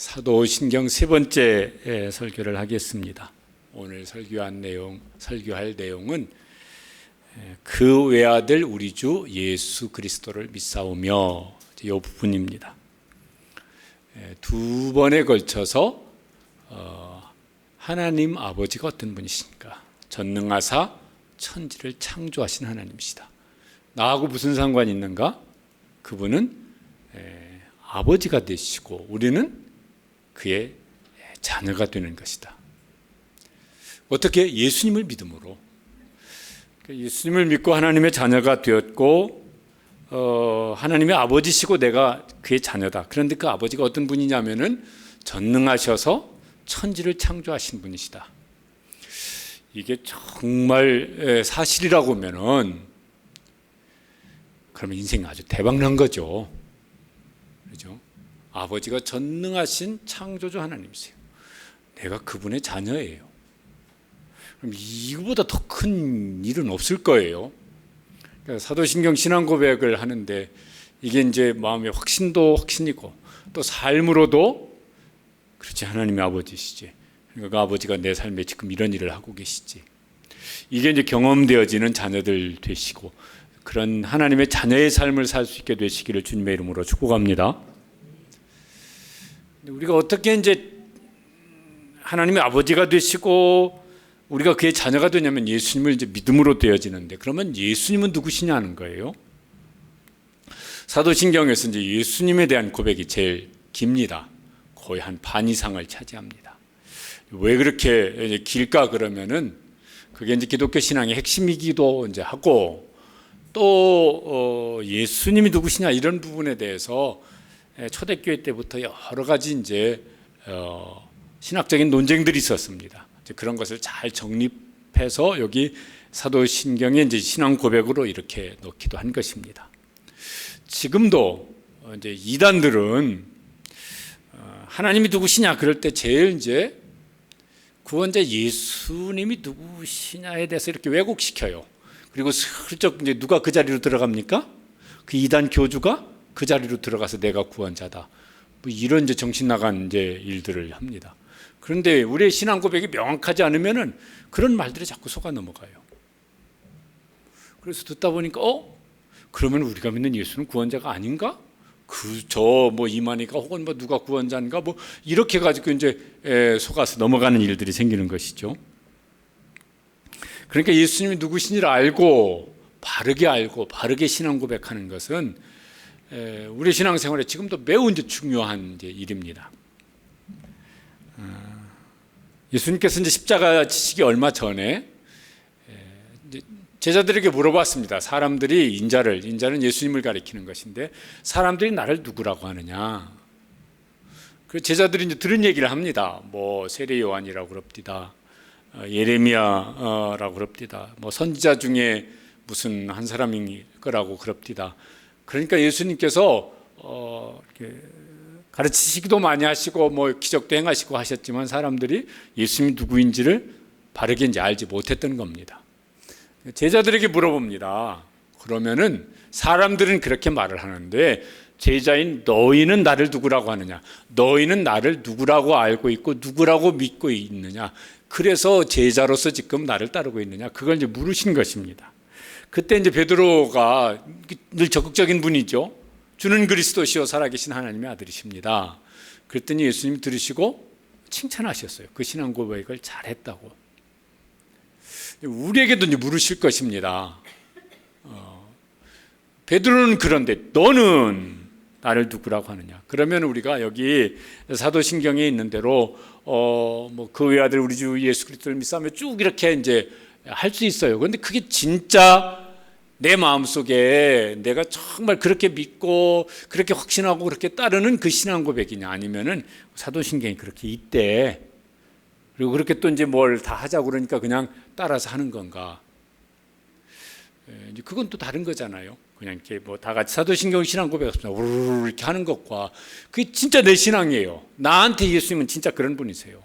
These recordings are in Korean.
사도신경 세 번째 설교를 하겠습니다. 오늘 설교할 내용은 그 외아들 우리 주 예수 그리스도를 믿사오며 이 부분입니다. 두 번에 걸쳐서 하나님 아버지가 어떤 분이신가? 전능하사 천지를 창조하신 하나님이시다. 나하고 무슨 상관이 있는가? 그분은 아버지가 되시고 우리는 그의 자녀가 되는 것이다. 어떻게? 예수님을 믿음으로. 예수님을 믿고 하나님의 자녀가 되었고 하나님의 아버지시고 내가 그의 자녀다. 그런데 그 아버지가 어떤 분이냐면은 전능하셔서 천지를 창조하신 분이시다. 이게 정말 사실이라고 하면은 그러면 인생이 아주 대박난 거죠. 그렇죠? 아버지가 전능하신 창조주 하나님이세요. 내가 그분의 자녀예요. 그럼 이거보다 더 큰 일은 없을 거예요. 그러니까 사도신경 신앙 고백을 하는데 이게 이제 마음의 확신이고 또 삶으로도 그렇지, 하나님의 아버지시지. 그러니까 그 아버지가 내 삶에 지금 이런 일을 하고 계시지. 이게 이제 경험되어지는 자녀들 되시고 그런 하나님의 자녀의 삶을 살 수 있게 되시기를 주님의 이름으로 축복합니다. 우리가 어떻게 이제 하나님의 아버지가 되시고 우리가 그의 자녀가 되냐면 예수님을 이제 믿음으로 되어지는데, 그러면 예수님은 누구시냐 하는 거예요. 사도신경에서 이제 예수님에 대한 고백이 제일 깁니다. 거의 한 반 이상을 차지합니다. 왜 그렇게 길까 그러면은 그게 이제 기독교 신앙의 핵심이기도 이제 하고 또 예수님이 누구시냐 이런 부분에 대해서 초대교회 때부터 여러 가지 이제 신학적인 논쟁들이 있었습니다. 그런 것을 잘 정립해서 여기 사도신경에 이제 신앙 고백으로 이렇게 넣기도 한 것입니다. 지금도 이제 이단들은 하나님이 누구시냐 그럴 때 제일 이제 구원자 예수님이 누구시냐에 대해서 이렇게 왜곡시켜요. 그리고 슬쩍 이제 누가 그 자리로 들어갑니까? 그 이단 교주가 그 자리로 들어가서 내가 구원자다. 뭐 이런 이제 정신 나간 이제 일들을 합니다. 그런데 우리의 신앙 고백이 명확하지 않으면은 그런 말들이 자꾸 속아 넘어가요. 그래서 듣다 보니까 그러면 우리가 믿는 예수는 구원자가 아닌가? 뭐 이만희가 혹은 뭐 누가 구원자인가? 뭐 이렇게 가지고 이제 속아서 넘어가는 일들이 생기는 것이죠. 그러니까 예수님이 누구신지를 알고 바르게 신앙 고백하는 것은 우리 신앙생활에 지금도 매우 이제 중요한 이제 일입니다. 예수님께서 이제 십자가 지시기 얼마 전에 제자들에게 물어봤습니다. 사람들이 인자는 예수님을 가리키는 것인데 사람들이 나를 누구라고 하느냐? 그 제자들이 이제 들은 얘기를 합니다. 뭐 세례 요한이라고 그럽디다. 예레미야라고 그럽디다. 뭐 선지자 중에 무슨 한 사람인 거라고 그럽디다. 그러니까 예수님께서 가르치시기도 많이 하시고 뭐 기적도 행하시고 하셨지만 사람들이 예수님이 누구인지를 바르게 이제 알지 못했던 겁니다. 제자들에게 물어봅니다. 그러면은 사람들은 그렇게 말을 하는데 제자인 너희는 나를 누구라고 하느냐? 너희는 나를 누구라고 알고 있고 누구라고 믿고 있느냐? 그래서 제자로서 지금 나를 따르고 있느냐? 그걸 이제 물으신 것입니다. 그때 이제 베드로가 늘 적극적인 분이죠. 주는 그리스도시요 살아계신 하나님의 아들이십니다. 그랬더니 예수님이 들으시고 칭찬하셨어요. 그 신앙 고백을 잘했다고. 우리에게도 이제 물으실 것입니다. 베드로는 그런데 너는 나를 누구라고 하느냐? 그러면 우리가 여기 사도신경에 있는 대로 뭐 그 외아들 우리 주 예수 그리스도를 믿사오며 쭉 이렇게 이제 할 수 있어요. 그런데 그게 진짜 내 마음속에 내가 정말 그렇게 믿고 그렇게 확신하고 그렇게 따르는 그 신앙 고백이냐, 아니면은 사도신경이 그렇게 있대. 그리고 그렇게 또 이제 뭘 다 하자고 그러니까 그냥 따라서 하는 건가? 그건 또 다른 거잖아요. 그냥 이렇게 뭐 다 같이 사도신경 신앙 고백합니다. 우르르 이렇게 하는 것과 그게 진짜 내 신앙이에요. 나한테 예수님은 진짜 그런 분이세요.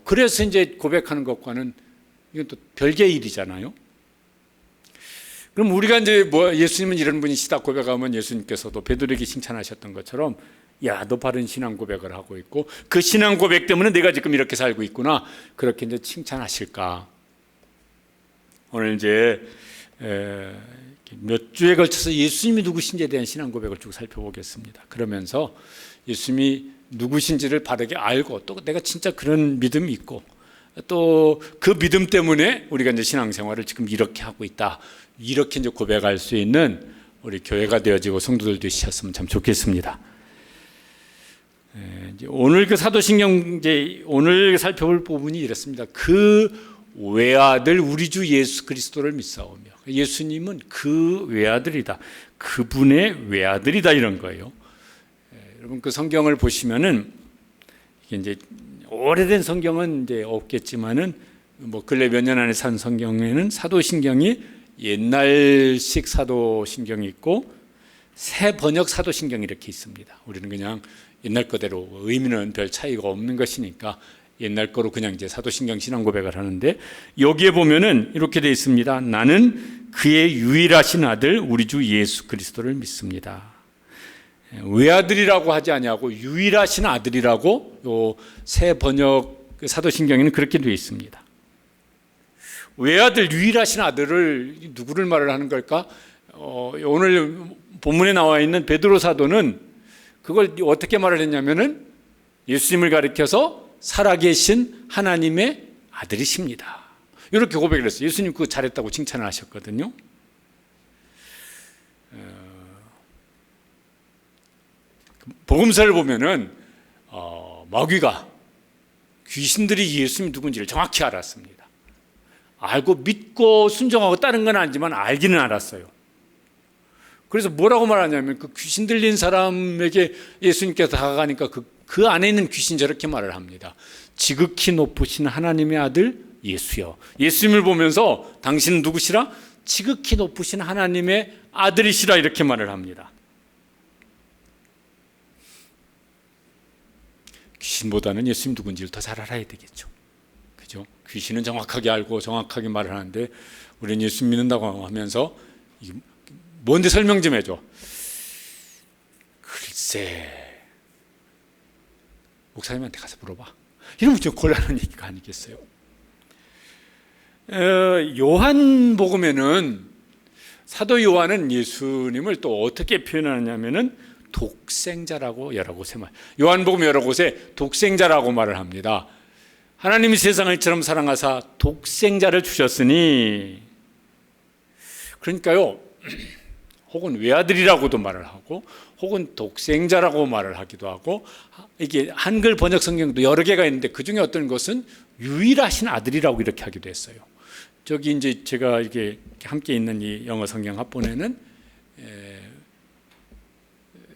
그래서 이제 고백하는 것과는 이건 또 별개의 일이잖아요. 그럼 우리가 이제 뭐 예수님은 이런 분이시다 고백하면 예수님께서도 베드로에게 칭찬하셨던 것처럼 야, 너 바른 신앙 고백을 하고 있고 그 신앙 고백 때문에 내가 지금 이렇게 살고 있구나. 그렇게 이제 칭찬하실까? 오늘 이제 몇 주에 걸쳐서 예수님이 누구신지에 대한 신앙 고백을 쭉 살펴보겠습니다. 그러면서 예수님이 누구신지를 바르게 알고 또 내가 진짜 그런 믿음이 있고 또 그 믿음 때문에 우리가 이제 신앙생활을 지금 이렇게 하고 있다. 이렇게 이제 고백할 수 있는 우리 교회가 되어지고 성도들 되셨으면 참 좋겠습니다. 이제 오늘 그 사도신경 이제 오늘 살펴볼 부분이 이렇습니다. 그 외아들 우리 주 예수 그리스도를 믿사오며 예수님은 그 외아들이다. 그분의 외아들이다 이런 거예요. 여러분 그 성경을 보시면은 이게 이제 오래된 성경은 이제 없겠지만은 뭐 근래 몇 년 안에 산 성경에는 사도신경이 옛날식 사도신경이 있고 새 번역 사도신경이 이렇게 있습니다. 우리는 그냥 옛날 거대로 의미는 별 차이가 없는 것이니까 옛날 거로 그냥 이제 사도신경 신앙 고백을 하는데 여기에 보면은 이렇게 되어 있습니다. 나는 그의 유일하신 아들 우리 주 예수 그리스도를 믿습니다. 외아들이라고 하지 아니하고 유일하신 아들이라고 요 새 번역 사도신경에는 그렇게 되어 있습니다. 외아들 유일하신 아들을 누구를 말을 하는 걸까? 오늘 본문에 나와 있는 베드로 사도는 그걸 어떻게 말을 했냐면은 예수님을 가리켜서 살아계신 하나님의 아들이십니다. 이렇게 고백을 했어요. 예수님 그거 잘했다고 칭찬을 하셨거든요. 복음서를 보면은 마귀가 귀신들이 예수님 누군지를 정확히 알았습니다. 알고 믿고 순종하고 따른 건 아니지만 알기는 알았어요. 그래서 뭐라고 말하냐면 그 귀신 들린 사람에게 예수님께서 다가가니까 그 안에 있는 귀신 저렇게 말을 합니다. 지극히 높으신 하나님의 아들 예수여. 예수님을 보면서 당신은 누구시라? 지극히 높으신 하나님의 아들이시라 이렇게 말을 합니다. 귀신보다는 예수님 누군지를 더 잘 알아야 되겠죠. 그죠? 귀신은 정확하게 알고 정확하게 말을 하는데 우리는 예수 믿는다고 하면서 뭔데 설명 좀 해줘. 글쎄 목사님한테 가서 물어봐. 이러면 좀 곤란한 얘기가 아니겠어요? 요한복음에는 사도 요한은 예수님을 또 어떻게 표현하냐면은 독생자라고 여러 곳에 요한복음 여러 곳에 독생자라고 말을 합니다. 하나님이 세상을 이처럼 사랑하사 독생자를 주셨으니 그러니까요 혹은 외아들이라고도 말을 하고 혹은 독생자라고 말을 하기도 하고 이게 한글 번역 성경도 여러 개가 있는데 그중에 어떤 것은 유일하신 아들이라고 이렇게 하기도 했어요. 저기 이제 제가 이게 함께 있는 이 영어 성경 합본에는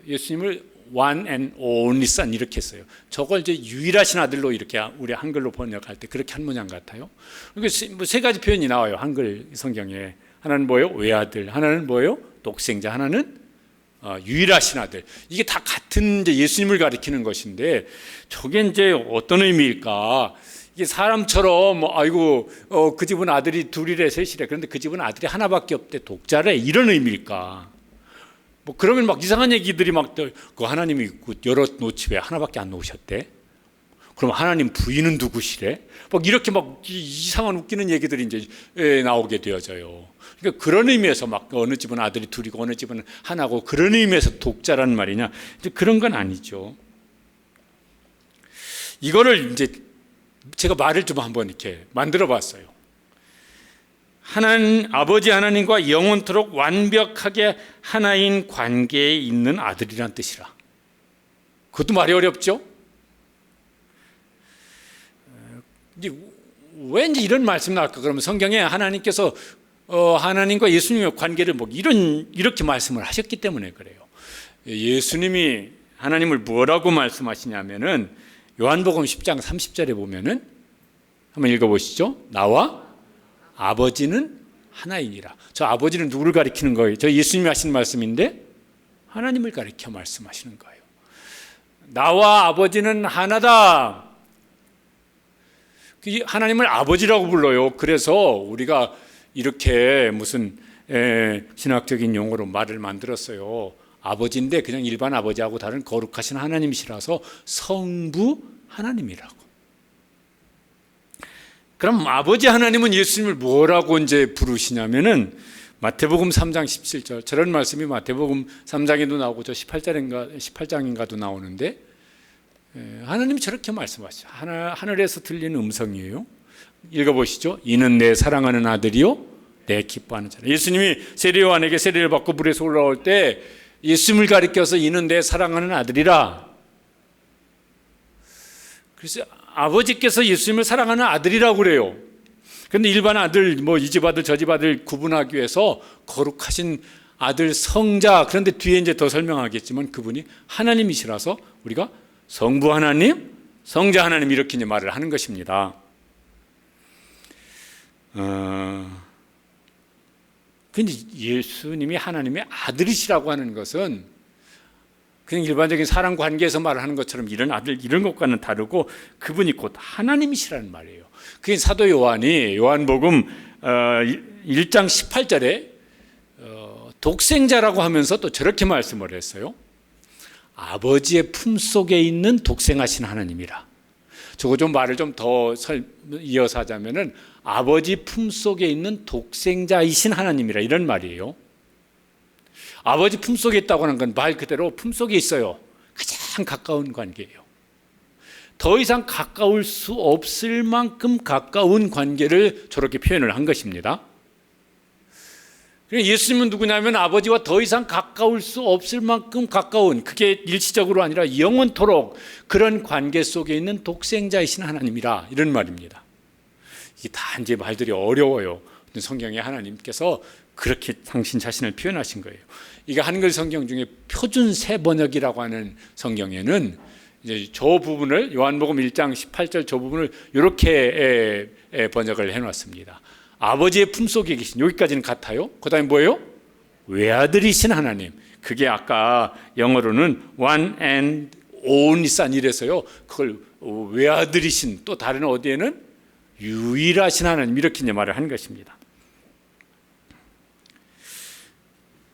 예수님을 one and only son 이렇게 했어요. 저걸 이제 유일하신 아들로 이렇게 우리 한글로 번역할 때 그렇게 한 모양 같아요. 그러니까 세 가지 표현이 나와요. 한글 성경에. 하나는 뭐예요? 외아들. 하나는 뭐예요? 독생자. 하나는 유일하신 아들. 이게 다 같은 이제 예수님을 가리키는 것인데 저게 이제 어떤 의미일까? 이게 사람처럼 아이고 그 집은 아들이 둘이래 셋이래. 그런데 그 집은 아들이 하나밖에 없대. 독자래. 이런 의미일까? 뭐 그러면 막 이상한 얘기들이 막 그 하나님이 여러 놓지 왜 하나밖에 안 놓으셨대? 그럼 하나님 부인은 누구시래? 막 이렇게 막 이상한 웃기는 얘기들이 이제 나오게 되어져요. 그러니까 그런 의미에서 막 어느 집은 아들이 둘이고 어느 집은 하나고 그런 의미에서 독자란 말이냐? 이제 그런 건 아니죠. 이거를 이제 제가 말을 좀 한번 이렇게 만들어 봤어요. 하나님 아버지 하나님과 영원토록 완벽하게 하나인 관계에 있는 아들이란 뜻이라. 그것도 말이 어렵죠? 이제 왠지 이런 말씀 나올까? 그러면 성경에 하나님께서 하나님과 예수님의 관계를 뭐 이렇게 말씀을 하셨기 때문에 그래요. 예수님이 하나님을 뭐라고 말씀하시냐면은 요한복음 10장 30절에 보면은 한번 읽어보시죠. 나와 아버지는 하나이니라. 저 아버지는 누구를 가리키는 거예요? 저 예수님이 하신 말씀인데 하나님을 가리켜 말씀하시는 거예요. 나와 아버지는 하나다. 하나님을 아버지라고 불러요. 그래서 우리가 이렇게 무슨 신학적인 용어로 말을 만들었어요. 아버지인데 그냥 일반 아버지하고 다른 거룩하신 하나님이시라서 성부 하나님이라고. 그럼 아버지 하나님은 예수님을 뭐라고 이제 부르시냐면은 마태복음 3장 17절 저런 말씀이 마태복음 3장에도 나오고 저 18장인가도 나오는데 하나님이 저렇게 말씀하시죠. 하늘에서 들리는 음성이에요. 읽어보시죠. 이는 내 사랑하는 아들이요 내 기뻐하는 자라. 예수님이 세례요한에게 세례를 받고 물에서 올라올 때 예수님을 가리켜서 이는 내 사랑하는 아들이라. 그래서 아버지께서 예수님을 사랑하는 아들이라고 그래요. 그런데 일반 아들, 이 집 아들, 저 집 아들 구분하기 위해서 거룩하신 아들 성자, 그런데 뒤에 이제 더 설명하겠지만 그분이 하나님이시라서 우리가 성부 하나님, 성자 하나님 이렇게 이제 말을 하는 것입니다. 근데 예수님이 하나님의 아들이시라고 하는 것은 그냥 일반적인 사람 관계에서 말하는 것처럼 이런 아들 이런 것과는 다르고 그분이 곧 하나님이시라는 말이에요. 그게 사도 요한이 요한복음 1장 18절에 독생자라고 하면서 또 저렇게 말씀을 했어요. 아버지의 품속에 있는 독생하신 하나님이라. 저거 좀 말을 좀 더 이어서 하자면은 아버지 품속에 있는 독생자이신 하나님이라 이런 말이에요. 아버지 품속에 있다고 하는 건 말 그대로 품속에 있어요. 가장 가까운 관계예요. 더 이상 가까울 수 없을 만큼 가까운 관계를 저렇게 표현을 한 것입니다. 예수님은 누구냐면 아버지와 더 이상 가까울 수 없을 만큼 가까운, 그게 일시적으로 아니라 영원토록 그런 관계 속에 있는 독생자이신 하나님이라 이런 말입니다. 이게 다 이제 말들이 어려워요. 성경에 하나님께서 그렇게 당신 자신을 표현하신 거예요. 이게 한글 성경 중에 표준 새 번역이라고 하는 성경에는 이제 저 부분을 요한복음 1장 18절 저 부분을 이렇게 번역을 해놨습니다. 아버지의 품속에 계신, 여기까지는 같아요. 그 다음에 뭐예요? 외아들이신 하나님. 그게 아까 영어로는 one and only son 이래서요. 그걸 외아들이신, 또 다른 어디에는 유일하신 하나님 이렇게 이제 말을 한 것입니다.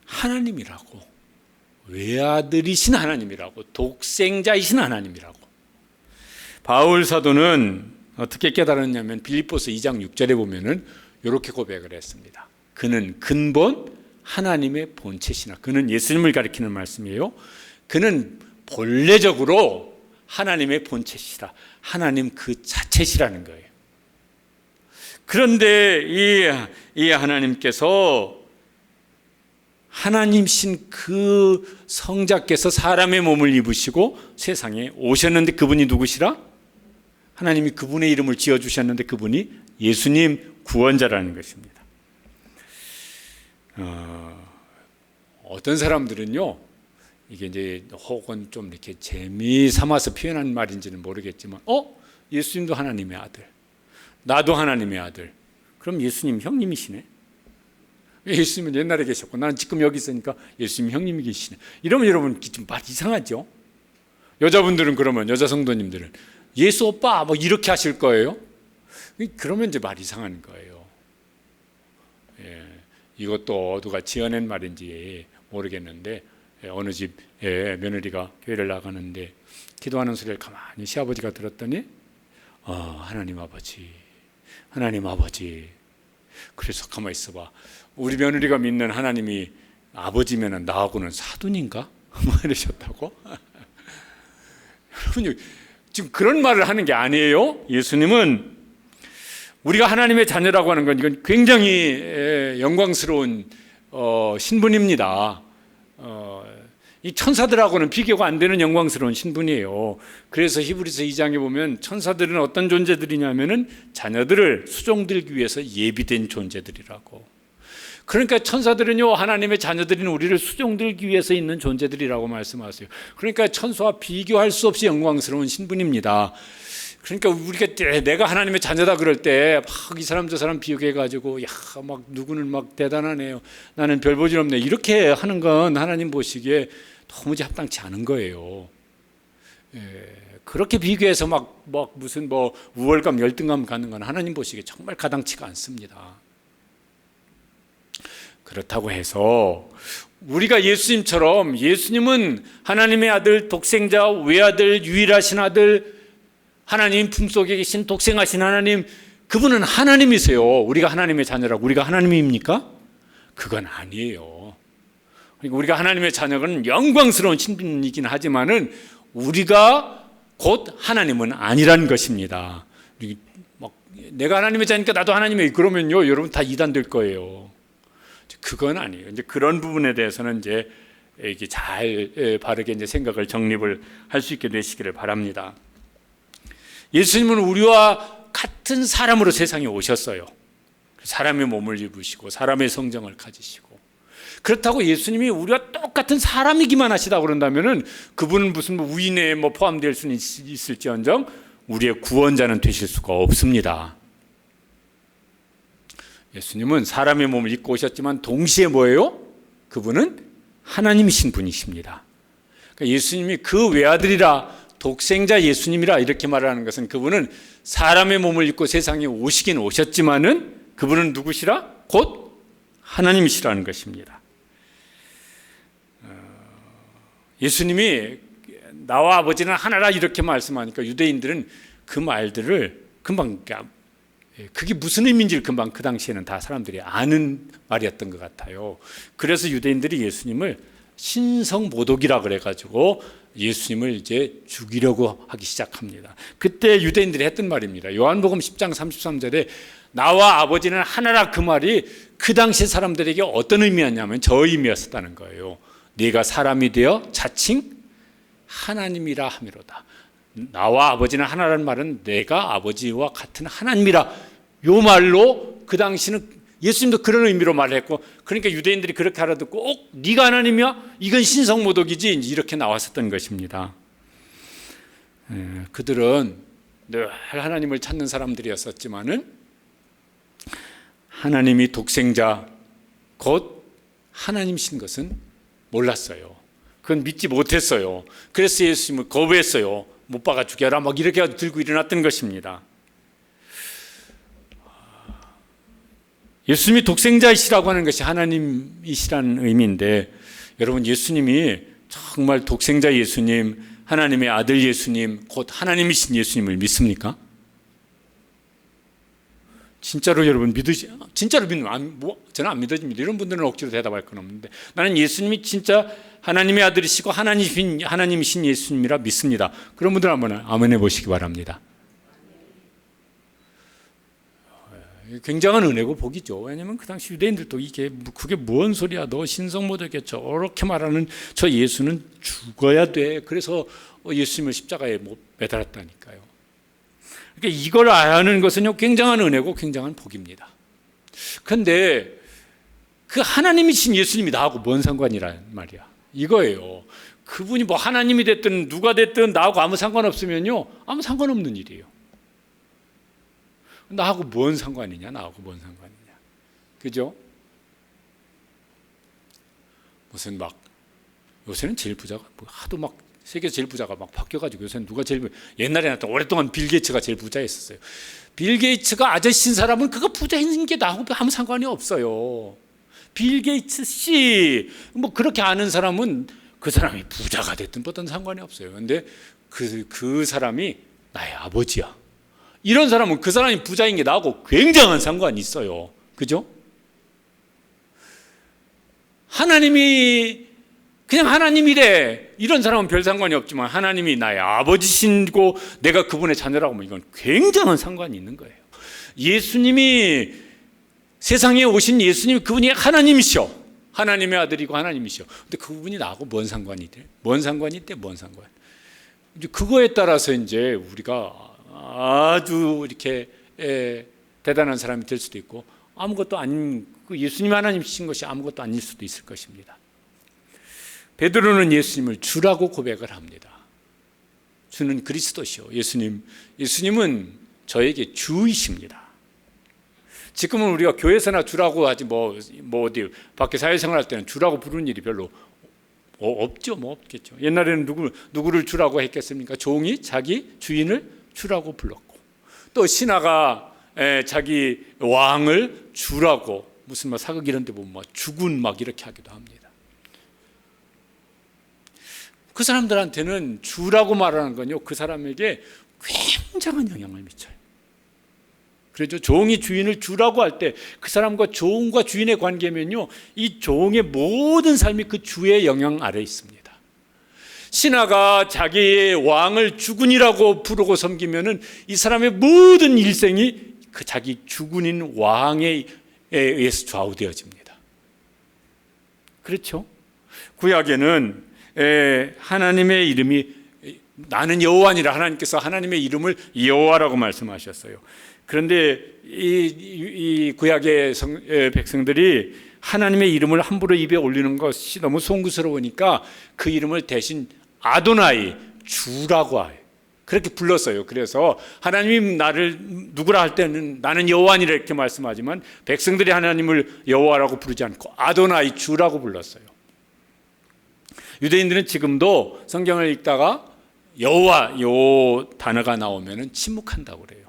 하나님이라고, 외아들이신 하나님이라고, 독생자이신 하나님이라고. 바울 사도는 어떻게 깨달았냐면 빌립보서 2장 6절에 보면은 이렇게 고백을 했습니다. 그는 근본 하나님의 본체시나. 그는 예수님을 가리키는 말씀이에요. 그는 본래적으로 하나님의 본체시라. 하나님 그 자체시라는 거예요. 그런데 이 하나님께서 하나님신 그 성자께서 사람의 몸을 입으시고 세상에 오셨는데 그분이 누구시라? 하나님이 그분의 이름을 지어주셨는데 그분이 예수님 구원자라는 것입니다. 어떤 사람들은요, 이게 이제 혹은 좀 이렇게 재미 삼아서 표현한 말인지는 모르겠지만, 예수님도 하나님의 아들, 나도 하나님의 아들. 그럼 예수님 형님이시네. 예수님은 옛날에 계셨고 나는 지금 여기 있으니까 예수님 형님이 계시네. 이러면 여러분 좀 말 이상하죠? 여자분들은 그러면, 여자 성도님들은 예수 오빠 뭐 이렇게 하실 거예요? 그러면 이제 말 이상한 거예요. 이것도 누가 지어낸 말인지 모르겠는데 어느 집에 며느리가 교회를 나가는데 기도하는 소리를 가만히 시아버지가 들었더니 하나님 아버지, 하나님 아버지. 그래서 가만히 있어봐. 우리 며느리가 믿는 하나님이 아버지면 나하고는 사돈인가? 뭐 이러셨다고? 여러분 지금 그런 말을 하는 게 아니에요. 예수님은 우리가 하나님의 자녀라고 하는 건 이건 굉장히 영광스러운 신분입니다. 이 천사들하고는 비교가 안 되는 영광스러운 신분이에요. 그래서 히브리서 2장에 보면 천사들은 어떤 존재들이냐면은 자녀들을 수종들기 위해서 예비된 존재들이라고. 그러니까 천사들은요, 하나님의 자녀들인 우리를 수종들기 위해서 있는 존재들이라고 말씀하세요. 그러니까 천사와 비교할 수 없이 영광스러운 신분입니다. 그러니까 우리가 내가 하나님의 자녀다 그럴 때 막 이 사람 저 사람 비교해가지고 막 누구는 막 대단하네요, 나는 별 볼 일 없네, 이렇게 하는 건 하나님 보시기에 도무지 합당치 않은 거예요. 그렇게 비교해서 막 무슨 우월감 열등감 갖는 건 하나님 보시기에 정말 가당치가 않습니다. 그렇다고 해서 우리가 예수님처럼, 예수님은 하나님의 아들, 독생자, 외아들, 유일하신 아들, 하나님 품속에 계신 독생하신 하나님, 그분은 하나님이세요. 우리가 하나님의 자녀라고 우리가 하나님입니까? 그건 아니에요. 그러니까 우리가 하나님의 자녀는 영광스러운 신분이긴 하지만은 우리가 곧 하나님은 아니란 것입니다. 내가 하나님의 자니까 나도 하나님의, 그러면요 여러분 다 이단될 거예요. 그건 아니에요. 이제 그런 부분에 대해서는 이제 이게 잘 바르게 이제 생각을 정립을 할 수 있게 되시기를 바랍니다. 예수님은 우리와 같은 사람으로 세상에 오셨어요. 사람의 몸을 입으시고 사람의 성정을 가지시고, 그렇다고 예수님이 우리와 똑같은 사람이기만 하시다 그런다면은 그분은 무슨 우인에 포함될 수는 있을지언정 우리의 구원자는 되실 수가 없습니다. 예수님은 사람의 몸을 입고 오셨지만 동시에 뭐예요? 그분은 하나님이신 분이십니다. 그러니까 예수님이 그 외아들이라, 독생자 예수님이라 이렇게 말하는 것은 그분은 사람의 몸을 입고 세상에 오시긴 오셨지만은 그분은 누구시라? 곧 하나님이시라는 것입니다. 예수님이 나와 아버지는 하나라 이렇게 말씀하니까 유대인들은 그 말들을 금방, 그게 무슨 의미인지를 금방 그 당시에는 다 사람들이 아는 말이었던 것 같아요. 그래서 유대인들이 예수님을 신성모독이라 그래가지고 예수님을 이제 죽이려고 하기 시작합니다. 그때 유대인들이 했던 말입니다. 요한복음 10장 33절에 나와 아버지는 하나라, 그 말이 그 당시 사람들에게 어떤 의미였냐면 저 의미였었다는 거예요. 네가 사람이 되어 자칭 하나님이라 함이로다. 나와 아버지는 하나라는 말은 내가 아버지와 같은 하나님이라, 요 말로 그 당시는 예수님도 그런 의미로 말했고, 그러니까 유대인들이 그렇게 알아듣고 네가 하나님이야? 이건 신성모독이지, 이렇게 나왔었던 것입니다. 그들은 늘 하나님을 찾는 사람들이었었지만은 하나님이 독생자 곧 하나님이신 것은 몰랐어요. 그건 믿지 못했어요. 그래서 예수님을 거부했어요. 못 박아 죽여라 막 이렇게 들고 일어났던 것입니다. 예수님이 독생자이시라고 하는 것이 하나님이시라는 의미인데, 여러분 예수님이 정말 독생자 예수님, 하나님의 아들 예수님, 곧 하나님이신 예수님을 믿습니까? 진짜로 여러분 진짜로 믿는, 저는 안 믿어집니다. 이런 분들은 억지로 대답할 건 없는데, 나는 예수님이 진짜 하나님의 아들이시고 하나님이신 예수님이라 믿습니다. 그런 분들 한번 아멘 해보시기 바랍니다. 굉장한 은혜고 복이죠. 왜냐하면 그 당시 유대인들도 그게 뭔 소리야, 너 신성모독에 저렇게 말하는 저 예수는 죽어야 돼. 그래서 예수님을 십자가에 매달았다니까요. 그러니까 이걸 아는 것은요 굉장한 은혜고 굉장한 복입니다. 그런데 그 하나님이신 예수님이 나하고 뭔 상관이란 말이야, 이거예요. 그분이 하나님이 됐든 누가 됐든 나하고 아무 상관없으면요 아무 상관없는 일이에요. 나하고 뭔 상관이냐, 나하고 뭔 상관이냐, 그죠? 무슨 요새는 제일 부자가 하도 세계 제일 부자가 바뀌어가지고 요새는 누가 제일 옛날에는 또 오랫동안 빌 게이츠가 제일 부자였었어요. 빌 게이츠가 아저씨인 사람은 그거 부자인 게 나하고 아무 상관이 없어요. 빌 게이츠 씨 그렇게 아는 사람은 그 사람이 부자가 됐든 뭐든 상관이 없어요. 그런데 그 사람이 나의 아버지야, 이런 사람은 그 사람이 부자인 게 나하고 굉장한 상관이 있어요. 그죠? 하나님이 그냥 하나님이래, 이런 사람은 별 상관이 없지만 하나님이 나의 아버지신고 내가 그분의 자녀라고 하면 이건 굉장한 상관이 있는 거예요. 예수님이 세상에 오신 예수님, 그분이 하나님이셔. 하나님의 아들이고 하나님이셔. 근데 그분이 나하고 뭔 상관이 돼? 뭔 상관이 있대? 뭔 상관? 이제 그거에 따라서 이제 우리가 아주 이렇게 대단한 사람이 될 수도 있고, 아무것도 아닌, 예수님 하나님이신 것이 아무것도 아닐 수도 있을 것입니다. 베드로는 예수님을 주라고 고백을 합니다. 주는 그리스도시요, 예수님은 저에게 주이십니다. 지금은 우리가 교회에서나 주라고 하지 어디 밖에 사회생활할 때는 주라고 부르는 일이 별로 없죠. 없겠죠. 옛날에는 누구를 주라고 했겠습니까? 종이 자기 주인을 주라고 불렀고, 또 신하가 자기 왕을 주라고, 무슨 사극 이런 데 보면 주군 이렇게 하기도 합니다. 그 사람들한테는 주라고 말하는 건요, 그 사람에게 굉장한 영향을 미쳐요. 그래서 종이 주인을 주라고 할 때 그 사람과 종과 주인의 관계면요, 이 종의 모든 삶이 그 주의 영향 아래에 있습니다. 신하가 자기의 왕을 주군이라고 부르고 섬기면은 이 사람의 모든 일생이 그 자기 주군인 왕에 의해서 좌우되어집니다. 그렇죠? 구약에는 하나님의 이름이 나는 여호와니라, 하나님께서 하나님의 이름을 여호와라고 말씀하셨어요. 그런데 이 구약의 백성들이 하나님의 이름을 함부로 입에 올리는 것이 너무 송구스러우니까 그 이름을 대신 아도나이, 주라고 해요. 그렇게 불렀어요. 그래서 하나님이 나를 누구라 할 때는 나는 여호와니라 이렇게 말씀하지만 백성들이 하나님을 여호와라고 부르지 않고 아도나이, 주라고 불렀어요. 유대인들은 지금도 성경을 읽다가 여호와 요 단어가 나오면은 침묵한다고 그래요.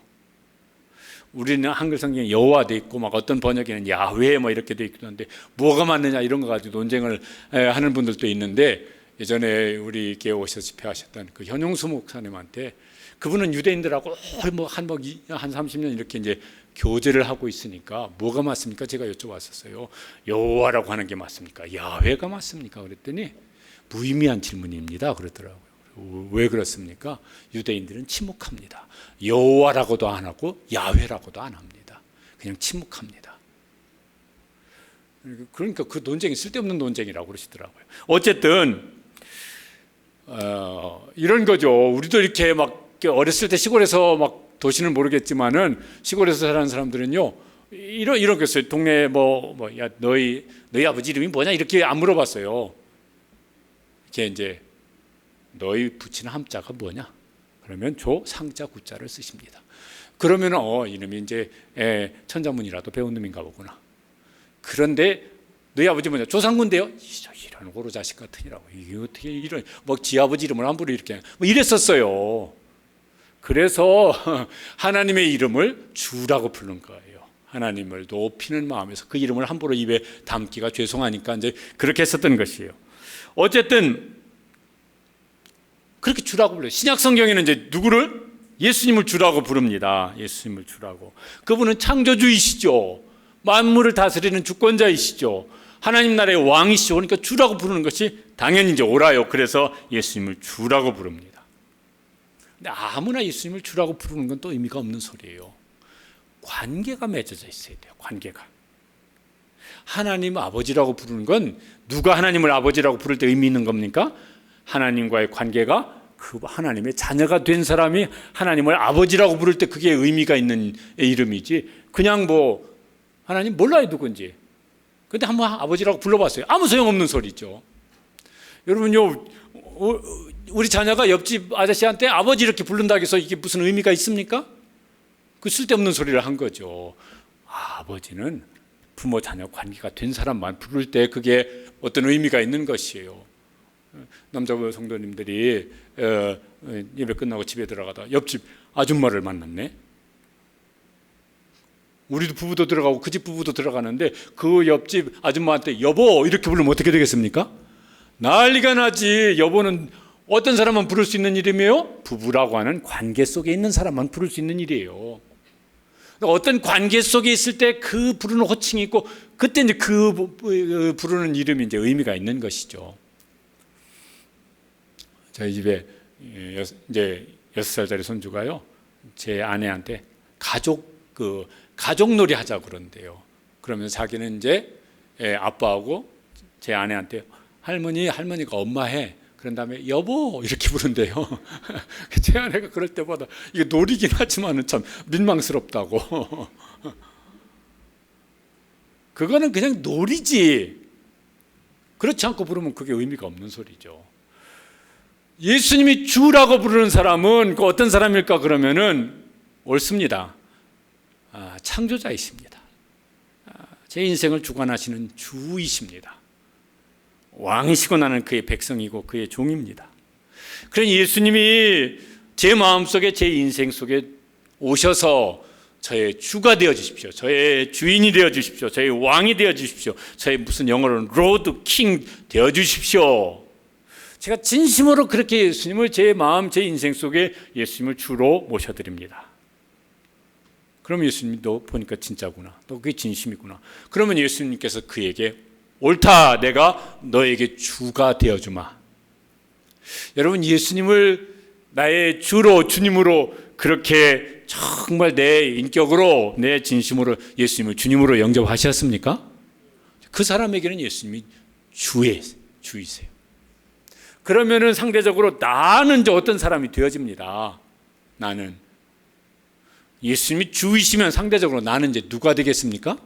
우리는 한글 성경에 여호와 돼 있고 막 어떤 번역에는 야훼 뭐 이렇게 돼 있기도 한데 뭐가 맞느냐 이런 거 가지고 논쟁을 하는 분들도 있는데, 예전에 우리 교회 오셔서 집회하셨던 그 현용수 목사님한테, 그분은 유대인들하고 한 30년 이렇게 이제 교제를 하고 있으니까 뭐가 맞습니까? 제가 여쭤봤었어요. 여호와라고 하는 게 맞습니까? 야훼가 맞습니까? 그랬더니 무의미한 질문입니다 그러더라고요. 왜 그렇습니까? 유대인들은 침묵합니다. 여호와라고도 안 하고 야훼라고도 안 합니다. 그냥 침묵합니다. 그러니까 그 논쟁이 쓸데없는 논쟁이라고 그러시더라고요. 어쨌든 이런 거죠. 우리도 이렇게 막 어렸을 때 시골에서 막 도시는 모르겠지만은 시골에서 사는 사람들은요, 이런 거였어요. 동네에 야 너희 아버지 이름이 뭐냐 이렇게 안 물어봤어요. 이렇게 이제 너희 붙이는 함자가 뭐냐? 그러면 조 상자 구자를 쓰십니다. 그러면 이놈이 이제 천자문이라도 배운 놈인가 보구나. 그런데 너희 아버지 뭐냐? 조상군데요? 이런 고로 자식 같으니라고. 이게 어떻게 이런 지 아버지 이름을 함부로 이렇게 이랬었어요. 그래서 하나님의 이름을 주라고 부르는 거예요. 하나님을 높이는 마음에서 그 이름을 함부로 입에 담기가 죄송하니까 이제 그렇게 했었던 것이에요. 어쨌든 그렇게 주라고 불러요. 신약 성경에는 이제 누구를? 예수님을 주라고 부릅니다. 예수님을 주라고. 그분은 창조주이시죠. 만물을 다스리는 주권자이시죠. 하나님 나라의 왕이시죠. 그러니까 주라고 부르는 것이 당연히 이제 옳아요. 그래서 예수님을 주라고 부릅니다. 근데 아무나 예수님을 주라고 부르는 건 또 의미가 없는 소리예요. 관계가 맺어져 있어야 돼요. 관계가. 하나님 아버지라고 부르는 건 누가 하나님을 아버지라고 부를 때 의미 있는 겁니까? 하나님과의 관계가 그 하나님의 자녀가 된 사람이 하나님을 아버지라고 부를 때 그게 의미가 있는 이름이지, 그냥 하나님 몰라요 누군지. 근데 한번 아버지라고 불러봤어요. 아무 소용없는 소리죠. 여러분요, 우리 자녀가 옆집 아저씨한테 아버지 이렇게 부른다고 해서 이게 무슨 의미가 있습니까? 그 쓸데없는 소리를 한 거죠. 아버지는 부모 자녀 관계가 된 사람만 부를 때 그게 어떤 의미가 있는 것이에요. 남자 성도님들이 예배 끝나고 집에 들어가다 옆집 아줌마를 만났네. 우리도 부부도 들어가고 그 집 부부도 들어가는데 그 옆집 아줌마한테 여보 이렇게 부르면 어떻게 되겠습니까? 난리가 나지. 여보는 어떤 사람만 부를 수 있는 이름이에요? 부부라고 하는 관계 속에 있는 사람만 부를 수 있는 일이에요. 어떤 관계 속에 있을 때 그 부르는 호칭이 있고, 그때 이제 그 부르는 이름이 이제 의미가 있는 것이죠. 저희 집에 이제 6살짜리 손주가요, 제 아내한테 가족놀이 하자고 그런대요. 그러면 자기는 이제 아빠하고 제 아내한테 할머니가 엄마 해. 그런 다음에 여보 이렇게 부른대요. 제 아내가 그럴 때마다 이게 놀이긴 하지만은 참 민망스럽다고. 그거는 그냥 놀이지. 그렇지 않고 부르면 그게 의미가 없는 소리죠. 예수님이 주라고 부르는 사람은 그 어떤 사람일까 그러면은 옳습니다. 창조자이십니다. 제 인생을 주관하시는 주이십니다. 왕이시고 나는 그의 백성이고 그의 종입니다. 그러니 예수님이 제 마음속에 제 인생 속에 오셔서 저의 주가 되어 주십시오. 저의 주인이 되어 주십시오. 저의 왕이 되어 주십시오. 저의 무슨 영어로는 로드 킹 되어 주십시오. 제가 진심으로 그렇게 예수님을 제 마음, 제 인생 속에 예수님을 주로 모셔드립니다. 그러면 예수님이 너 보니까 진짜구나. 너 그게 진심이구나. 그러면 예수님께서 그에게 옳다. 내가 너에게 주가 되어주마. 여러분, 예수님을 나의 주로, 주님으로 그렇게 정말 내 인격으로, 내 진심으로 예수님을 주님으로 영접하셨습니까? 그 사람에게는 예수님이 주이세요. 그러면은 상대적으로 나는 이제 어떤 사람이 되어집니다. 나는 예수님이 주이시면 상대적으로 나는 이제 누가 되겠습니까?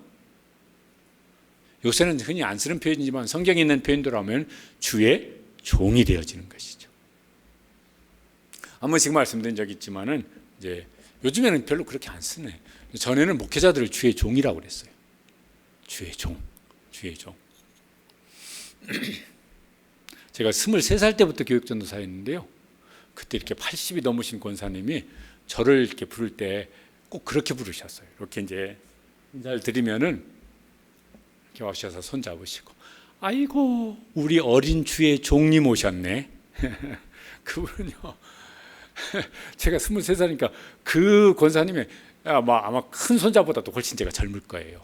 요새는 흔히 안 쓰는 표현이지만 성경에 있는 표현대로 하면 주의 종이 되어지는 것이죠. 한 번씩 말씀드린 적이 있지만은 이제 요즘에는 별로 그렇게 안 쓰네. 전에는 목회자들을 주의 종이라고 그랬어요. 주의 종. 제가 23살 때부터 교육전도사였는데요. 그때 이렇게 80이 넘으신 권사님이 저를 이렇게 부를 때 꼭 그렇게 부르셨어요. 이렇게 이제 인사를 드리면은 이렇게 와주셔서 손 잡으시고, 아이고 우리 어린 주의 종님 오셨네. 그분은요, 제가 23살이니까 그 권사님의 아마 큰 손자보다도 훨씬 제가 젊을 거예요.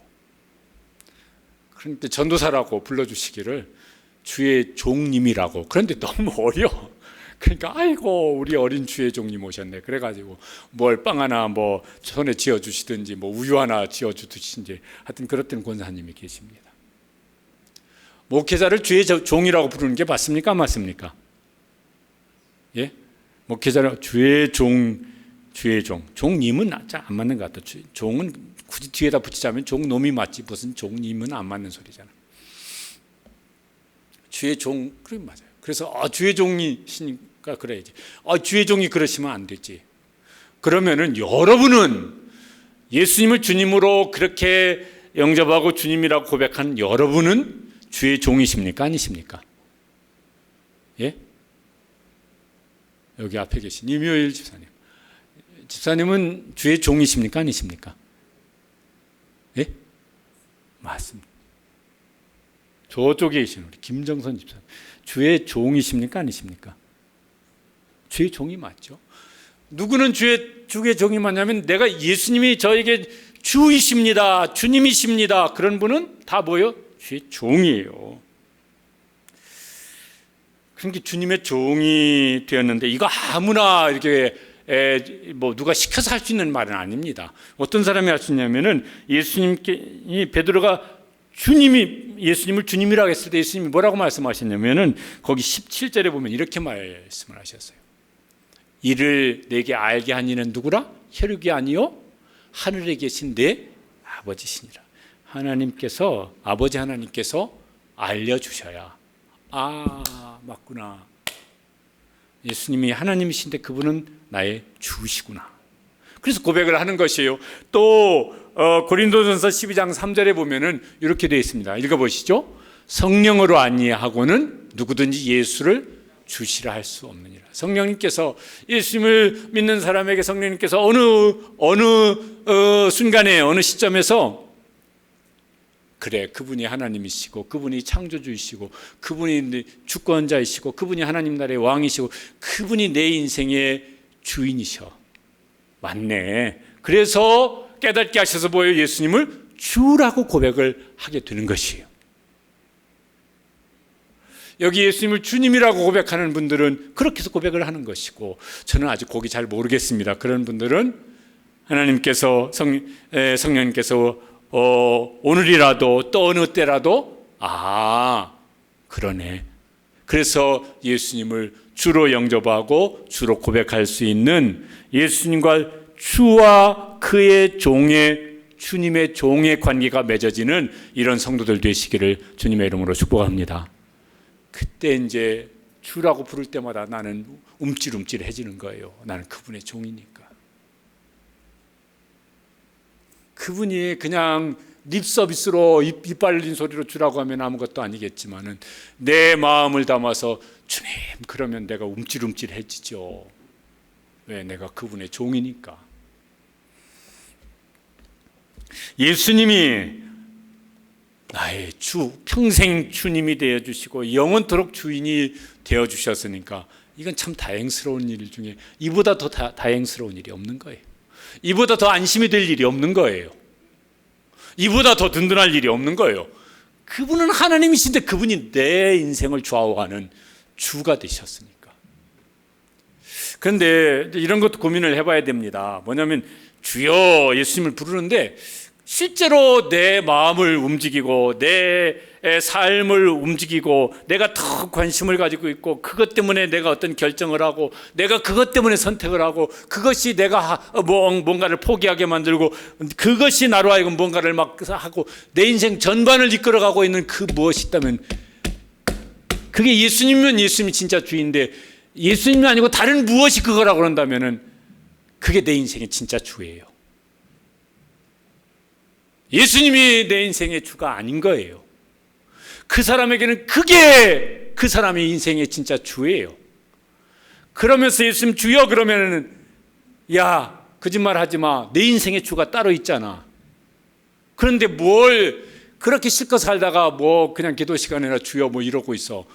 그런데 전도사라고 불러주시기를 주의 종님이라고. 그런데 너무 어려. 그러니까 아이고 우리 어린 주의 종님 오셨네. 그래가지고 뭘 빵 하나 뭐 손에 쥐어주시든지 뭐 우유 하나 쥐어주듯이 하여튼 그렇던 권사님이 계십니다. 목회자를 주의 종이라고 부르는 게 맞습니까? 안 맞습니까? 예? 목회자를 주의 종. 종님은 안 맞는 것 같다. 종은 굳이 뒤에다 붙이자면 종놈이 맞지 무슨 종님은 안 맞는 소리잖아. 주의 종, 그럼 맞아요. 그래서 주의 종이시니까 그래야지. 주의 종이 그러시면 안 되지. 그러면은 여러분은 예수님을 주님으로 그렇게 영접하고 주님이라고 고백한 여러분은 주의 종이십니까? 아니십니까? 예? 여기 앞에 계신 이묘일 집사님. 집사님은 주의 종이십니까? 아니십니까? 예? 맞습니다. 저쪽에 계신 우리 김정선 집사님. 주의 종이십니까? 아니십니까? 주의 종이 맞죠. 누구는 주의 종이 맞냐면 내가 예수님이 저에게 주이십니다. 주님이십니다. 그런 분은 다 뭐예요? 주의 종이에요. 그러니까 주님의 종이 되었는데 이거 아무나 이렇게 뭐 누가 시켜서 할 수 있는 말은 아닙니다. 어떤 사람이 할 수 있냐면은 예수님께 베드로가 예수님을 주님이라고 했을 때 예수님이 뭐라고 말씀하셨냐면은 거기 17절에 보면 이렇게 말씀을 하셨어요. 이를 내게 알게 한 이는 누구라? 혈육이 아니요 하늘에 계신 내 아버지시니라. 아버지 하나님께서 알려주셔야 맞구나. 예수님이 하나님이신데 그분은 나의 주시구나. 그래서 고백을 하는 것이에요. 또 고린도전서 12장 3절에 보면은 이렇게 되어 있습니다. 읽어보시죠. 성령으로 아니하고는 누구든지 예수를 주시라 할 수 없느니라. 성령님께서 예수님을 믿는 사람에게 성령님께서 어느 순간에 어느 시점에서 그래 그분이 하나님이시고 그분이 창조주이시고 그분이 주권자이시고 그분이 하나님 나라의 왕이시고 그분이 내 인생의 주인이셔. 맞네. 그래서 깨닫게 하셔서 뭐예요? 예수님을 주라고 고백을 하게 되는 것이에요. 여기 예수님을 주님이라고 고백하는 분들은 그렇게 해서 고백을 하는 것이고, 저는 아직 거기 잘 모르겠습니다. 그런 분들은 하나님께서 성령님께서 오늘이라도 또 어느 때라도 그러네. 그래서 예수님을 주로 영접하고 주로 고백할 수 있는 예수님과 주와 그의 주님의 종의 관계가 맺어지는 이런 성도들 되시기를 주님의 이름으로 축복합니다. 그때 이제 주라고 부를 때마다 나는 움찔움찔해지는 거예요. 나는 그분의 종이니까. 그분이 그냥 립 서비스로 이빨린 소리로 주라고 하면 아무것도 아니겠지만은 내 마음을 담아서 주님 그러면 내가 움찔움찔해지죠. 왜? 내가 그분의 종이니까. 예수님이 나의 주, 평생 주님이 되어주시고 영원토록 주인이 되어주셨으니까 이건 참 다행스러운 일 중에 이보다 더 다행스러운 일이 없는 거예요. 이보다 더 안심이 될 일이 없는 거예요. 이보다 더 든든할 일이 없는 거예요. 그분은 하나님이신데 그분이 내 인생을 좌우하는 주가 되셨으니까. 그런데 이런 것도 고민을 해봐야 됩니다. 뭐냐면 주여 예수님을 부르는데 실제로 내 마음을 움직이고 내 삶을 움직이고 내가 더 관심을 가지고 있고 그것 때문에 내가 어떤 결정을 하고 내가 그것 때문에 선택을 하고 그것이 내가 뭔가를 포기하게 만들고 그것이 나로 하여금 뭔가를 막 하고 내 인생 전반을 이끌어가고 있는 그 무엇이 있다면 그게 예수님이면 예수님이 진짜 주인데 예수님이 아니고 다른 무엇이 그거라고 그런다면은 그게 내 인생의 진짜 주예요. 예수님이 내 인생의 주가 아닌 거예요. 그 사람에게는 그게 그 사람의 인생의 진짜 주예요. 그러면서 예수님 주여 그러면은 야 거짓말 하지 마. 내 인생의 주가 따로 있잖아. 그런데 뭘 그렇게 실컷 살다가 뭐 그냥 기도 시간이나 주여 뭐 이러고 있어.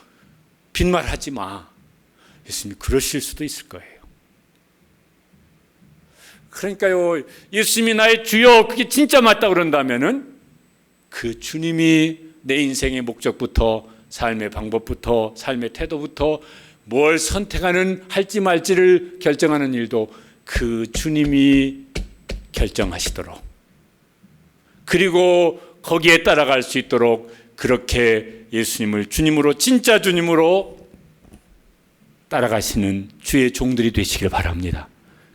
빈말 하지 마. 예수님이 그러실 수도 있을 거예요. 그러니까요, 예수님이 나의 주여 그게 진짜 맞다 그런다면은 그 주님이 내 인생의 목적부터 삶의 방법부터 삶의 태도부터 뭘 선택하는 할지 말지를 결정하는 일도 그 주님이 결정하시도록 그리고 거기에 따라갈 수 있도록 그렇게 예수님을 주님으로 진짜 주님으로 따라가시는 주의 종들이 되시길 바랍니다.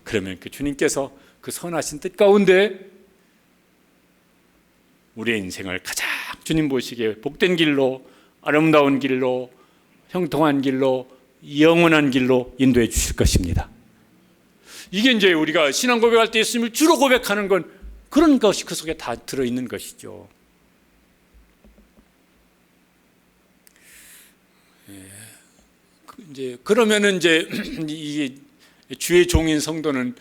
그러면 그 주님께서 그 선하신 뜻 가운데 우리의 인생을 가장 주님 보시기에 복된 길로 아름다운 길로 형통한 길로 영원한 길로 인도해 주실 것입니다. 이게 이제 우리가 신앙 고백할 때 예수님을 주로 고백하는 건 그런 것이 그 속에 다 들어있는 것이죠. 이제 그러면은 이제 이 주의 종인 성도는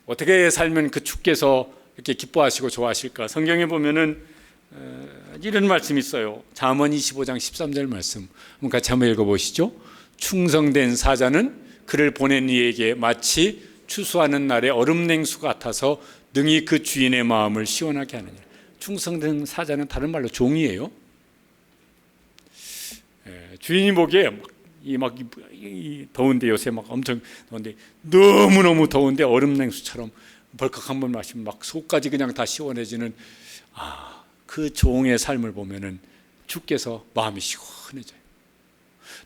어떻게 살면 그 주께서 이렇게 기뻐하시고 좋아하실까? 성경에 보면은 이런 말씀이 있어요. 잠언 25장 13절 말씀. 한번 같이 한번 읽어보시죠. 충성된 사자는 그를 보낸 이에게 마치 추수하는 날의 얼음 냉수 같아서 능히 그 주인의 마음을 시원하게 하느니라. 충성된 사자는 다른 말로 종이에요. 주인이 보기에 이 더운데 요새 막 엄청 더운데 너무너무 더운데 얼음 냉수처럼 벌컥 한번 마시면 막 속까지 그냥 다 시원해지는 그 종의 삶을 보면은 주께서 마음이 시원해져요.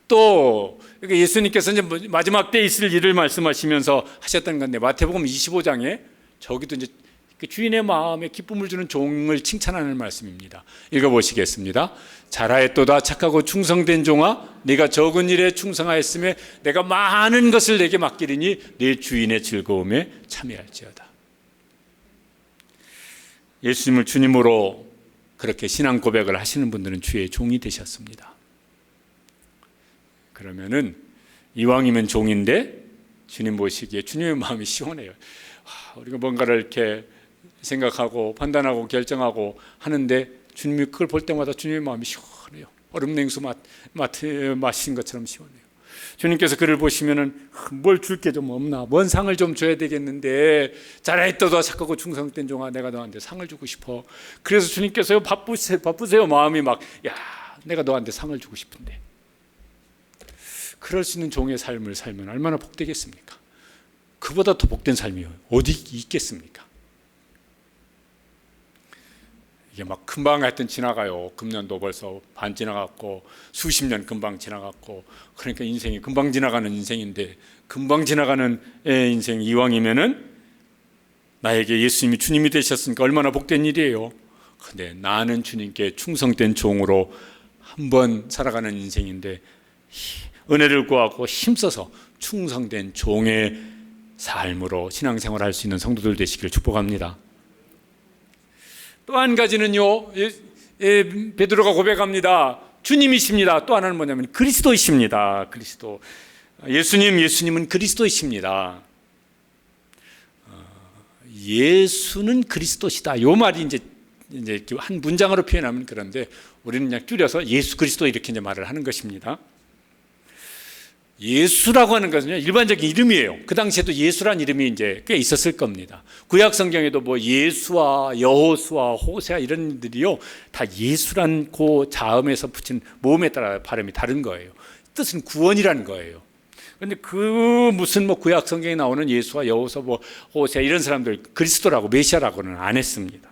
또 예수님께서 이제 마지막 때 있을 일을 말씀하시면서 하셨던 건데 마태복음 25장에 저기도 이제 주인의 마음에 기쁨을 주는 종을 칭찬하는 말씀입니다. 읽어보시겠습니다. 잘하였도다 착하고 충성된 종아 네가 적은 일에 충성하였으며 내가 많은 것을 내게 맡기리니 네 주인의 즐거움에 참여할지어다. 예수님을 주님으로 그렇게 신앙 고백을 하시는 분들은 주의 종이 되셨습니다. 그러면은 이왕이면 종인데 주님 보시기에 주님의 마음이 시원해요. 우리가 뭔가를 이렇게 생각하고 판단하고 결정하고 하는데 주님이 그걸 볼 때마다 주님의 마음이 시원해요. 얼음 냉수 마신 것처럼 시원해요. 주님께서 그를 보시면은 뭘 줄 게 좀 없나? 뭔 상을 좀 줘야 되겠는데 잘했도다 착하고 충성된 종아 내가 너한테 상을 주고 싶어. 그래서 주님께서요 바쁘세요. 마음이 막 야 내가 너한테 상을 주고 싶은데 그럴 수 있는 종의 삶을 살면 얼마나 복되겠습니까? 그보다 더 복된 삶이 어디 있겠습니까? 이게 막 금방 하여튼 지나가요. 금년도 벌써 반 지나갔고 수십 년 금방 지나갔고 그러니까 인생이 금방 지나가는 인생인데 금방 지나가는 인생 이왕이면은 나에게 예수님이 주님이 되셨으니까 얼마나 복된 일이에요. 근데 나는 주님께 충성된 종으로 한번 살아가는 인생인데 은혜를 구하고 힘써서 충성된 종의 삶으로 신앙생활을 할 수 있는 성도들 되시기를 축복합니다. 또 한 가지는요, 베드로가 고백합니다. 주님이십니다. 또 하나는 뭐냐면 그리스도이십니다. 그리스도. 예수님은 그리스도이십니다. 예수는 그리스도시다. 이 말이 이제 이제 한 문장으로 표현하면 그런데 우리는 그냥 줄여서 예수 그리스도 이렇게 이제 말을 하는 것입니다. 예수라고 하는 것은요, 일반적인 이름이에요. 그 당시에도 예수란 이름이 이제 꽤 있었을 겁니다. 구약 성경에도 뭐 예수와 여호수아, 호세아 이런 이들이요, 다 예수란 그 자음에서 붙인 모음에 따라 발음이 다른 거예요. 뜻은 구원이라는 거예요. 그런데 그 무슨 뭐 구약 성경에 나오는 예수와 여호수아, 뭐 호세아 이런 사람들 그리스도라고 메시아라고는 안 했습니다.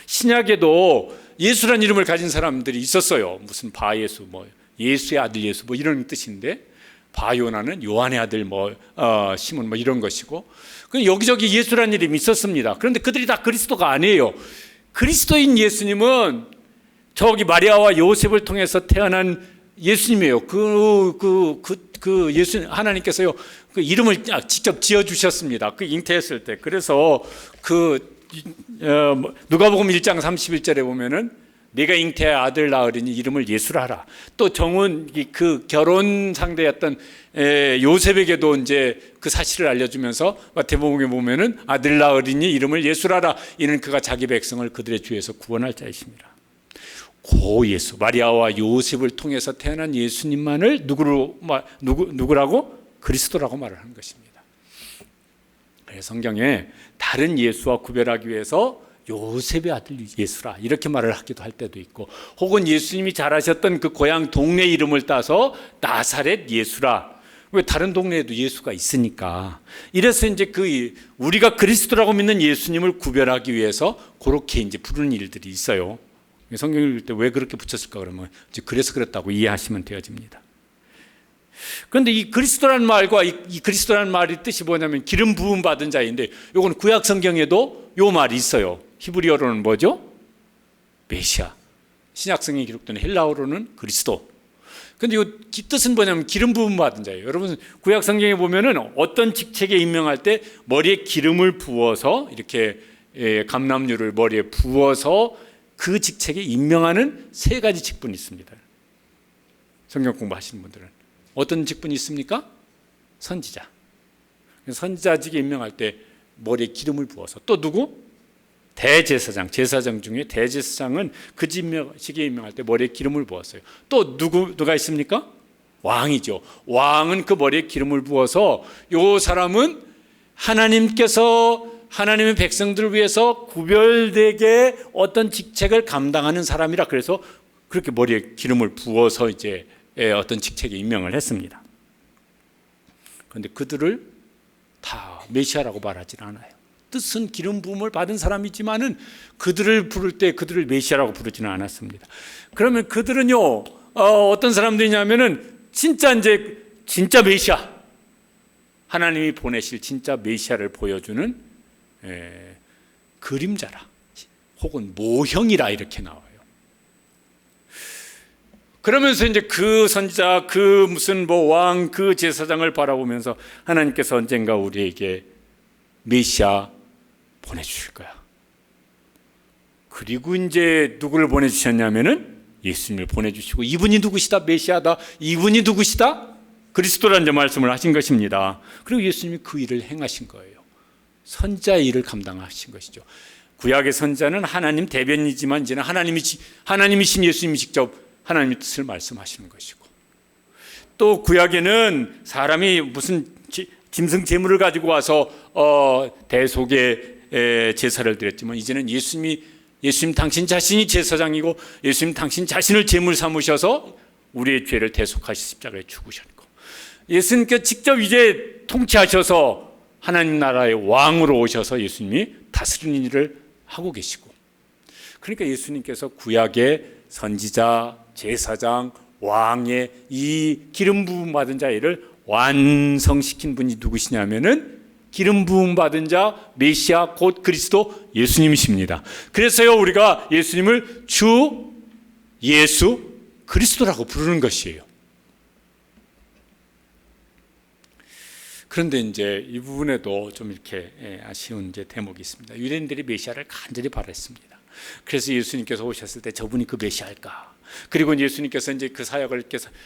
신약에도 예수란 이름을 가진 사람들이 있었어요. 무슨 바예수, 뭐 예수의 아들 예수, 뭐 이런 뜻인데. 바요나는 요한의 아들 시몬 이런 것이고, 여기저기 예수라는 이름이 있었습니다. 그런데 그들이 다 그리스도가 아니에요. 그리스도인 예수님은 저기 마리아와 요셉을 통해서 태어난 예수님이에요. 그 예수 하나님께서요, 그 이름을 직접 지어 주셨습니다. 그 잉태했을 때. 그래서 누가복음 1장 31절에 보면은 내가 잉태의 아들 낳으리니 이름을 예수라 하라. 또 정은 그 결혼 상대였던 요셉에게도 이제 그 사실을 알려주면서 마태복음에 보면은 아들 낳으리니 이름을 예수라 하라. 이는 그가 자기 백성을 그들의 죄에서 구원할 자이십니다. 고 예수, 마리아와 요셉을 통해서 태어난 예수님만을 누구라고? 그리스도라고 말을 하는 것입니다. 그래서 성경에 다른 예수와 구별하기 위해서 요셉의 아들 예수라 이렇게 말을 하기도 할 때도 있고, 혹은 예수님이 자라셨던 그 고향 동네 이름을 따서 나사렛 예수라. 왜? 다른 동네에도 예수가 있으니까. 이래서 이제 우리가 그리스도라고 믿는 예수님을 구별하기 위해서 그렇게 이제 부르는 일들이 있어요. 성경을 읽을 때 왜 그렇게 붙였을까 그러면 이제 그래서 그렇다고 이해하시면 되어집니다. 그런데 이 그리스도라는 말과 이 그리스도라는 말의 뜻이 뭐냐면 기름 부음 받은 자인데, 요건 구약 성경에도 요 말이 있어요. 히브리어로는 뭐죠? 메시아. 신약 성경에 기록된 헬라어로는 그리스도. 근데 이 뜻은 뭐냐면 기름 부음 받은 자예요. 여러분 구약 성경에 보면은 어떤 직책에 임명할 때 머리에 기름을 부어서 이렇게 감람유를 머리에 부어서 그 직책에 임명하는 세 가지 직분이 있습니다. 성경 공부하시는 분들은 어떤 직분이 있습니까? 선지자. 선지자직에 임명할 때 머리에 기름을 부어서. 또 누구? 대제사장. 제사장 중에 대제사장은 그 직에 임명할 때 머리에 기름을 부었어요. 또 누가 있습니까? 왕이죠. 왕은 그 머리에 기름을 부어서 요 사람은 하나님께서 하나님의 백성들을 위해서 구별되게 어떤 직책을 감당하는 사람이라, 그래서 그렇게 머리에 기름을 부어서 이제 어떤 직책에 임명을 했습니다. 그런데 그들을 다 메시아라고 말하지는 않아요. 뜻은 기름 부음을 받은 사람이지만은 그들을 부를 때 그들을 메시아라고 부르지는 않았습니다. 그러면 그들은요, 어떤 사람들이냐면은 진짜 메시아, 하나님이 보내실 진짜 메시아를 보여주는 그림자라, 혹은 모형이라 이렇게 나와요. 그러면서 이제 그 선지자, 그 무슨 왕, 그 제사장을 바라보면서 하나님께서 언젠가 우리에게 메시아 보내주실 거야. 그리고 이제 누구를 보내주셨냐면은 예수님을 보내주시고, 이분이 누구시다? 메시아다. 이분이 누구시다? 그리스도라는 말씀을 하신 것입니다. 그리고 예수님이 그 일을 행하신 거예요. 선지자의 일을 감당하신 것이죠. 구약의 선지자는 하나님 대변이지만 이제는 하나님이신 예수님이 직접 하나님의 뜻을 말씀하시는 것이고, 또 구약에는 사람이 무슨 짐승 제물을 가지고 와서 대속의 제사를 드렸지만, 이제는 예수님 당신 자신이 제사장이고 예수님 당신 자신을 제물 삼으셔서 우리의 죄를 대속하시 십자가에 죽으셨고, 예수님께서 직접 이제 통치하셔서 하나님 나라의 왕으로 오셔서 예수님이 다스리는 일을 하고 계시고, 그러니까 예수님께서 구약의 선지자, 제사장, 왕의 이 기름 부음 받은 자 일을 완성시킨 분이 누구시냐면은 기름 부음 받은 자 메시아 곧 그리스도 예수님이십니다. 그래서요 우리가 예수님을 주 예수 그리스도라고 부르는 것이에요. 그런데 이제 이 부분에도 좀 이렇게 아쉬운 이제 대목이 있습니다. 유대인들이 메시아를 간절히 바랐습니다. 그래서 예수님께서 오셨을 때 저분이 그 메시아일까? 그리고 예수님께서 이제 그 사역을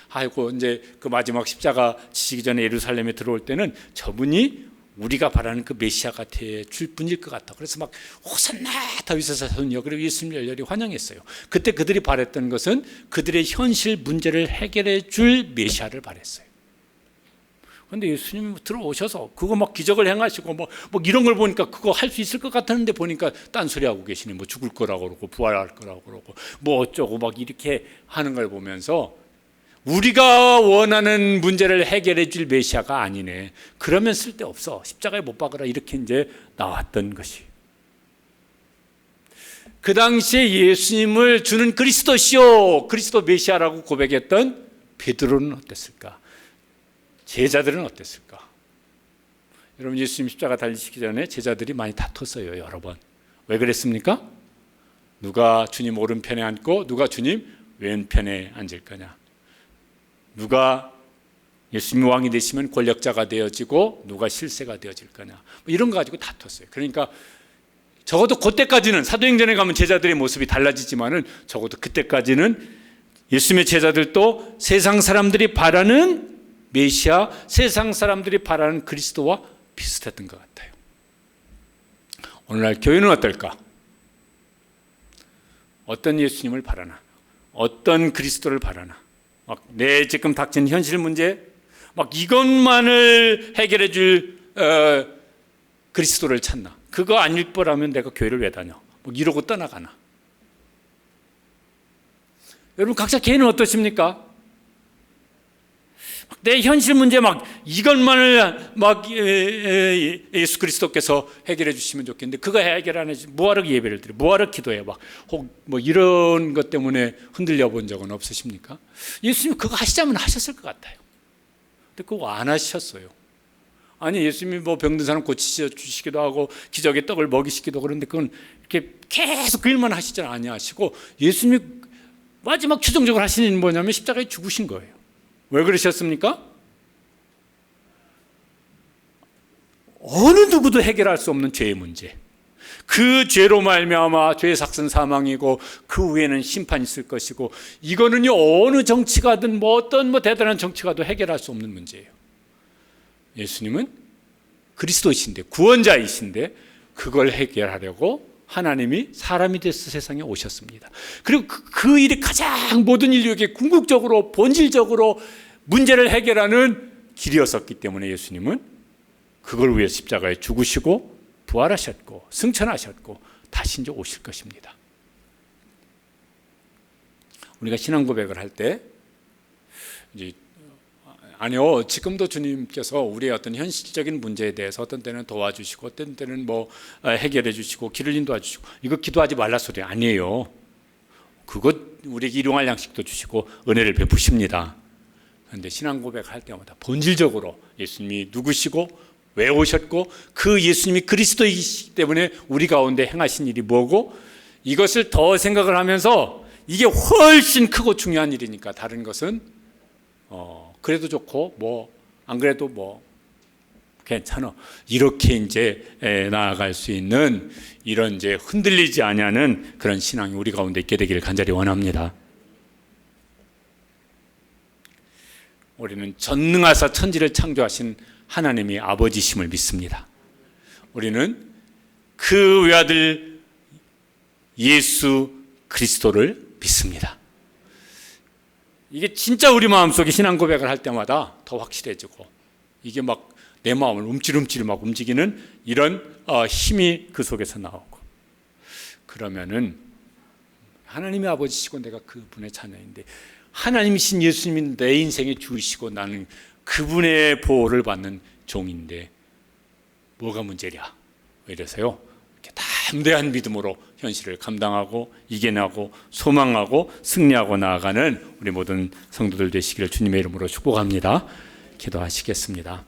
하고 이제 그 마지막 십자가 지시기 전에 예루살렘에 들어올 때는 저분이 우리가 바라는 그 메시아가 될 분일 것 같다. 그래서 막 호산나 다윗의 자손이여, 그리고 예수님 열렬히 환영했어요. 그때 그들이 바랬던 것은 그들의 현실 문제를 해결해 줄 메시아를 바랬어요. 그런데 예수님이 들어오셔서 그거 막 기적을 행하시고 뭐 이런 걸 보니까 그거 할 수 있을 것 같았는데 보니까 딴소리 하고 계시네. 뭐 죽을 거라고 그러고 부활할 거라고 그러고 뭐 어쩌고 막 이렇게 하는 걸 보면서 우리가 원하는 문제를 해결해 줄 메시아가 아니네. 그러면 쓸데없어. 십자가에 못 박으라. 이렇게 이제 나왔던 것이. 그 당시에 예수님을 주는 그리스도시요, 그리스도 메시아라고 고백했던 베드로는 어땠을까? 제자들은 어땠을까? 여러분, 예수님 십자가 달리시기 전에 제자들이 많이 다퉜어요, 여러 번. 왜 그랬습니까? 누가 주님 오른편에 앉고 누가 주님 왼편에 앉을 거냐? 누가 예수님 왕이 되시면 권력자가 되어지고 누가 실세가 되어질 거냐? 뭐 이런 거 가지고 다퉜어요. 그러니까 적어도 그때까지는, 사도행전에 가면 제자들의 모습이 달라지지만은 적어도 그때까지는 예수님의 제자들도 세상 사람들이 바라는 메시아, 세상 사람들이 바라는 그리스도와 비슷했던 것 같아요. 오늘날 교회는 어떨까? 어떤 예수님을 바라나? 어떤 그리스도를 바라나? 막 내 지금 닥친 현실 문제, 막 이것만을 해결해 줄 그리스도를 찾나? 그거 아닐 거라면 내가 교회를 왜 다녀? 뭐 이러고 떠나가나? 여러분, 각자 개인은 어떠십니까? 내 현실 문제 막 이것만을 막 예수 그리스도께서 해결해 주시면 좋겠는데 그거 해결 안 해주면 뭐하러 예배를 드려? 뭐하러 기도해? 막 혹 뭐 이런 것 때문에 흔들려 본 적은 없으십니까? 예수님 그거 하시자면 하셨을 것 같아요. 근데 그거 안 하셨어요. 아니, 예수님이 뭐 병든 사람 고치시기도 하고 기적의 떡을 먹이시기도, 그런데 그건 이렇게 계속 그 일만 하시지 아니하시고 예수님이 마지막 최종적으로 하신 일은 뭐냐면 십자가에 죽으신 거예요. 왜 그러셨습니까? 어느 누구도 해결할 수 없는 죄의 문제, 그 죄로 말미암아 죄의 삭은 사망이고 그 후에는 심판이 있을 것이고, 이거는요 어느 정치가든 뭐 어떤 대단한 정치가도 해결할 수 없는 문제예요. 예수님은 그리스도이신데, 구원자이신데 그걸 해결하려고 하나님이 사람이 돼서 세상에 오셨습니다. 그리고 그 일이 가장 모든 인류에게 궁극적으로 본질적으로 문제를 해결하는 길이었었기 때문에 예수님은 그걸 위해 십자가에 죽으시고 부활하셨고 승천하셨고 다시 이제 오실 것입니다. 우리가 신앙 고백을 할 때 이제 아니요, 지금도 주님께서 우리의 어떤 현실적인 문제에 대해서 어떤 때는 도와주시고 어떤 때는 뭐 해결해 주시고 길을 인도해 주시고, 이거 기도하지 말라 소리 아니에요. 그것 우리에게 일용할 양식도 주시고 은혜를 베푸십니다. 그런데 신앙 고백할 때마다 본질적으로 예수님이 누구시고 왜 오셨고 그 예수님이 그리스도이기 때문에 우리 가운데 행하신 일이 뭐고, 이것을 더 생각을 하면서 이게 훨씬 크고 중요한 일이니까 다른 것은 그래도 좋고 뭐 안 그래도 뭐 괜찮아, 이렇게 이제 나아갈 수 있는 이런 이제 흔들리지 아니하는 그런 신앙이 우리 가운데 있게 되기를 간절히 원합니다. 우리는 전능하사 천지를 창조하신 하나님이 아버지심을 믿습니다. 우리는 그 외아들 예수 그리스도를 믿습니다. 이게 진짜 우리 마음속에 신앙 고백을 할 때마다 더 확실해지고, 이게 막 내 마음을 움찔움찔 막 움직이는 이런 힘이 그 속에서 나오고, 그러면은 하나님이 아버지시고 내가 그분의 자녀인데 하나님이신 예수님이 내 인생의 주이시고 나는 그분의 보호를 받는 종인데 뭐가 문제랴? 이래서요 이렇게 담대한 믿음으로 현실을 감당하고 이겨나고 소망하고 승리하고 나아가는 우리 모든 성도들 되시기를 주님의 이름으로 축복합니다. 기도하시겠습니다.